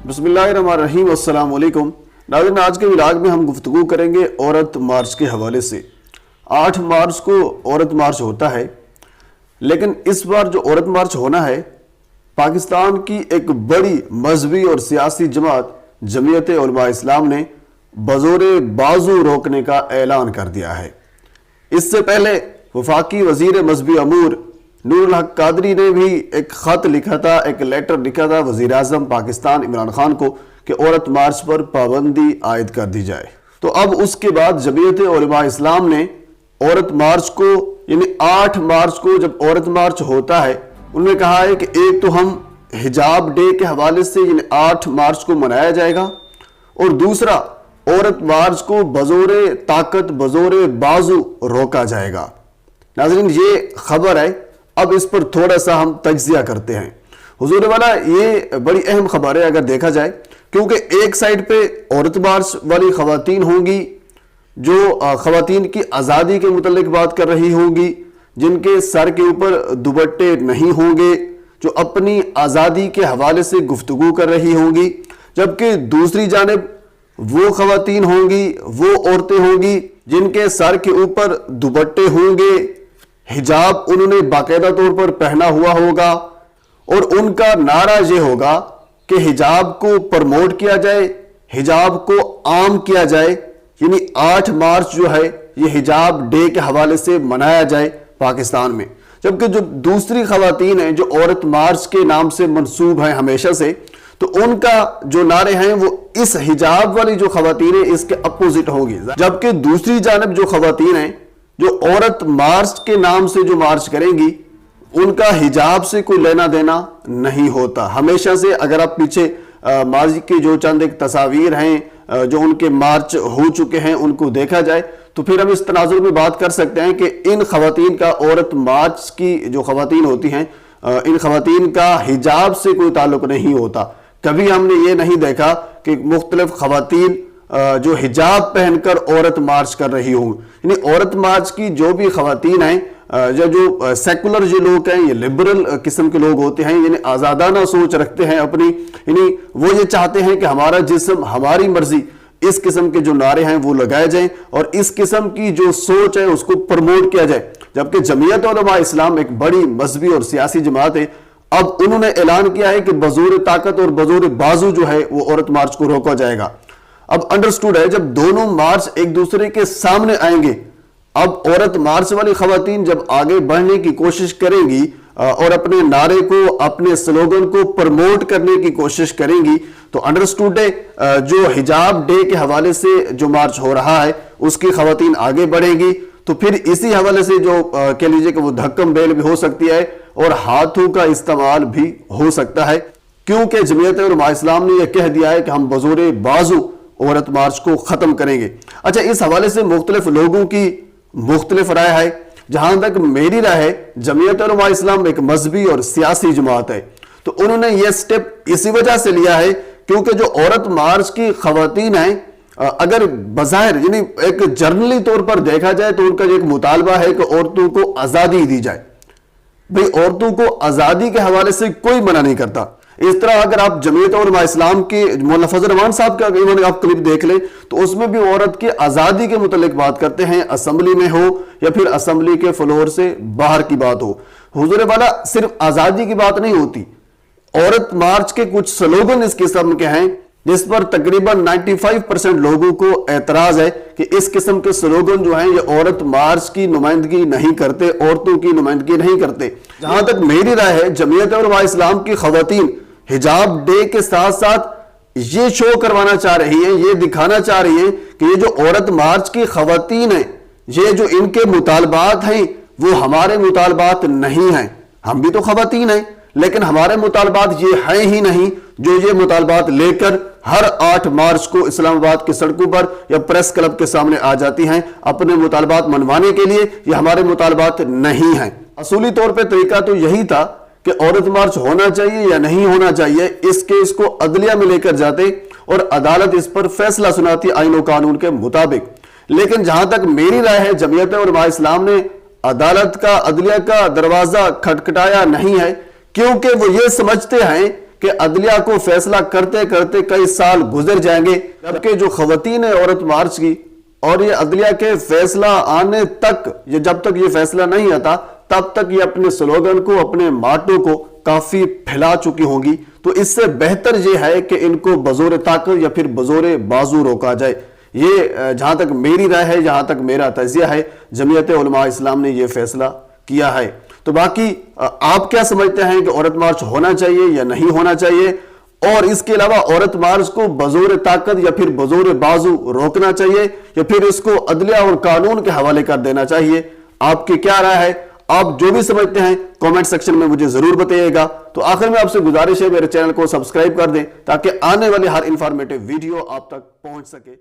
बिस्मिल्लाहिर्रहमानिर्रहीम, अस्सलाम वालेकुम। नाज़रीन, आज के व्लॉग में हम गुफ्तगू करेंगे औरत मार्च के हवाले से। 8 मार्च को औरत मार्च होता है, लेकिन इस बार जो औरत मार्च होना है, पाकिस्तान की एक बड़ी मजहबी और सियासी जमात जमीयत उलमा इस्लाम ने बज़ोरे बाजू रोकने का ऐलान कर दिया है। इससे पहले वफाकी वजीर मजहबी अमूर नूरुल हक कादरी ने भी एक खत लिखा था, एक लेटर लिखा था वजीर आज़म पाकिस्तान इमरान खान को कि औरत मार्च पर पाबंदी आयद कर दी जाए। तो अब उसके बाद जमीयत उलमा इस्लाम ने औरत मार्च को, यानी 8 मार्च को जब औरत मार्च होता है, उन्होंने कहा है कि एक तो हम हिजाब डे के हवाले से यानी 8 मार्च को मनाया जाएगा, और दूसरा औरत मार्च को बज़ोरे ताकत बज़ोरे बाजू रोका जाएगा। नाज़रीन, ये खबर है, अब इस पर थोड़ा सा हम तज्जिया करते हैं। हुजूर वाला, ये बड़ी अहम खबर है अगर देखा जाए, क्योंकि एक साइड पे औरत मार्च वाली खवातीन होंगी जो खवातीन की आज़ादी के मुतल्लिक बात कर रही होंगी, जिनके सर के ऊपर दुपट्टे नहीं होंगे, जो अपनी आज़ादी के हवाले से गुफ्तगू कर रही होंगी, जबकि दूसरी जानिब वो खवातीन होंगी, वो औरतें होंगी जिनके सर के ऊपर दुपट्टे होंगे, हिजाब उन्होंने बाकायदा तौर पर पहना हुआ होगा, और उनका नारा ये होगा कि हिजाब को प्रमोट किया जाए, हिजाब को आम किया जाए, यानी 8 मार्च जो है ये हिजाब डे के हवाले से मनाया जाए पाकिस्तान में। जबकि जो दूसरी खवातीन हैं जो औरत मार्च के नाम से मंसूब हैं हमेशा से, तो उनका जो नारे हैं वो इस हिजाब वाली जो खवातीन है इसके अपोजिट होगी। जबकि दूसरी जानब जो खवातीन हैं जो औरत मार्च के नाम से जो मार्च करेंगी, उनका हिजाब से कोई लेना देना नहीं होता। हमेशा से अगर आप पीछे माजी के जो चंद एक तस्वीर हैं जो उनके मार्च हो चुके हैं उनको देखा जाए, तो फिर हम इस तनाजुर में बात कर सकते हैं कि इन खवातीन का, औरत मार्च की जो खवातीन होती हैं, इन खवातीन का हिजाब से कोई ताल्लुक नहीं होता। कभी हमने ये नहीं देखा कि मुख्तलिफ खवातीन जो हिजाब पहनकर औरत मार्च कर रही हों। यानी औरत मार्च की जो भी खवातीन हैं, जो सेकुलर जो लोग हैं, ये लिबरल किस्म के लोग होते हैं, यानी आज़ादाना सोच रखते हैं अपनी, यानी वो ये चाहते हैं कि हमारा जिस्म हमारी मर्जी, इस किस्म के जो नारे हैं वो लगाए जाएं और इस किस्म की जो सोच है उसको प्रमोट किया जाए। जबकि जमीयत उलमा इस्लाम एक बड़ी मजहबी और सियासी जमात है, अब उन्होंने ऐलान किया है कि बज़ोर ताकत और बज़ोर बाजू जो है वो औरत मार्च को रोका जाएगा। अब अंडरस्टूड है, जब दोनों मार्च एक दूसरे के सामने आएंगे, अब औरत मार्च वाली खवातीन जब आगे बढ़ने की कोशिश करेंगी और अपने नारे को, अपने स्लोगन को प्रमोट करने की कोशिश करेंगी, तो अंडरस्टूड है जो हिजाब डे के हवाले से जो मार्च हो रहा है उसकी खवातीन आगे बढ़ेगी, तो फिर इसी हवाले से जो कह लीजिए कि वो धक्कम बेल भी हो सकती है और हाथों का इस्तेमाल भी हो सकता है, क्योंकि जमीयत उलमा इस्लाम ने यह कह दिया है कि हम बज़ोरे बाजू औरत मार्च को खत्म करेंगे। अच्छा, इस हवाले से मुख्तलिफ लोगों की मुख्तलिफ राय है। जहां तक मेरी राय है, जमीयत उलमा इस्लाम एक मजहबी और सियासी जमात है, तो उन्होंने यह स्टेप इसी वजह से लिया है क्योंकि जो औरत मार्च की खवातीन हैं, अगर बज़ाहिर यानी एक जर्नली तौर पर देखा जाए तो उनका एक मुतालबा है कि औरतों को आज़ादी दी जाए। भाई, औरतों को आज़ादी के हवाले से कोई मना नहीं करता। इस तरह अगर आप जमीयत उलमा इस्लाम के मौलाना फजल रहमान साहब का इन्होंने आप क्लिप देख ले, तो उसमें भी औरत की आज़ादी के मुतालिक बात करते हैं, असेंबली में हो या फिर असेंबली के फ्लोर से बाहर की बात हो। हुजूर वाला, सिर्फ आज़ादी की बात नहीं होती, औरत मार्च के कुछ स्लोगन इस किस्म के हैं जिस पर तकरीबन 95% लोगों को एतराज है कि इस किस्म के स्लोगन जो हैं ये औरत मार्च की नुमाइंदगी नहीं करते, औरतों की नुमाइंदगी नहीं करते। जहां तक मेरी राय है, जमीयत उलमा इस्लाम की खवातीन हिजाब डे के साथ साथ ये शो करवाना चाह रही है, ये दिखाना चाह रही है कि ये जो औरत मार्च की खवातीन है, ये जो इनके मुतालबात हैं वो हमारे मुतालबात नहीं हैं। हम भी तो खवातीन हैं, लेकिन हमारे मुतालबात ये हैं ही नहीं जो ये मुतालबात लेकर हर 8 मार्च को इस्लामाबाद की सड़कों पर या प्रेस क्लब के सामने आ जाती हैं अपने मुतालबात मनवाने के लिए। ये हमारे मुतालबात नहीं हैं। असूली तौर पे तरीका तो यही था कि औरत मार्च होना चाहिए या नहीं होना चाहिए, इस केस को अदलिया में लेकर जाते और अदालत इस पर फैसला सुनाती आईन और कानून के मुताबिक। लेकिन जहां तक मेरी राय है, जमीयत उलमा इस्लाम ने अदालत का, अदलिया का दरवाजा खटखटाया नहीं है, क्योंकि वो ये समझते हैं کہ عدلیہ کو فیصلہ کرتے کرتے کئی سال گزر جائیں گے، جبکہ جو خواتین نے عورت مارچ کی اور یہ عدلیہ کے فیصلہ آنے تک، یہ جب تک یہ فیصلہ نہیں آتا تب تک یہ اپنے سلوگن کو، اپنے ماٹو کو کافی پھیلا چکی ہوں گی. تو اس سے بہتر یہ ہے کہ ان کو بزور طاقت یا پھر بزور بازو روکا جائے. یہ جہاں تک میری رائے ہے، جہاں تک میرا تجزیہ ہے، جمعیت علماء اسلام نے یہ فیصلہ کیا ہے. تو باقی آپ کیا سمجھتے ہیں کہ عورت مارچ ہونا چاہیے یا نہیں ہونا چاہیے؟ اور اس کے علاوہ عورت مارچ کو بزور طاقت یا پھر بزور بازو روکنا چاہیے یا پھر اس کو عدلیہ اور قانون کے حوالے کر دینا چاہیے؟ آپ کی کیا رائے ہے؟ آپ جو بھی سمجھتے ہیں کامنٹ سیکشن میں مجھے ضرور بتائیے گا. تو آخر میں آپ سے گزارش ہے میرے چینل کو سبسکرائب کر دیں تاکہ آنے والی ہر انفارمیٹیو ویڈیو آپ تک پہنچ سکے.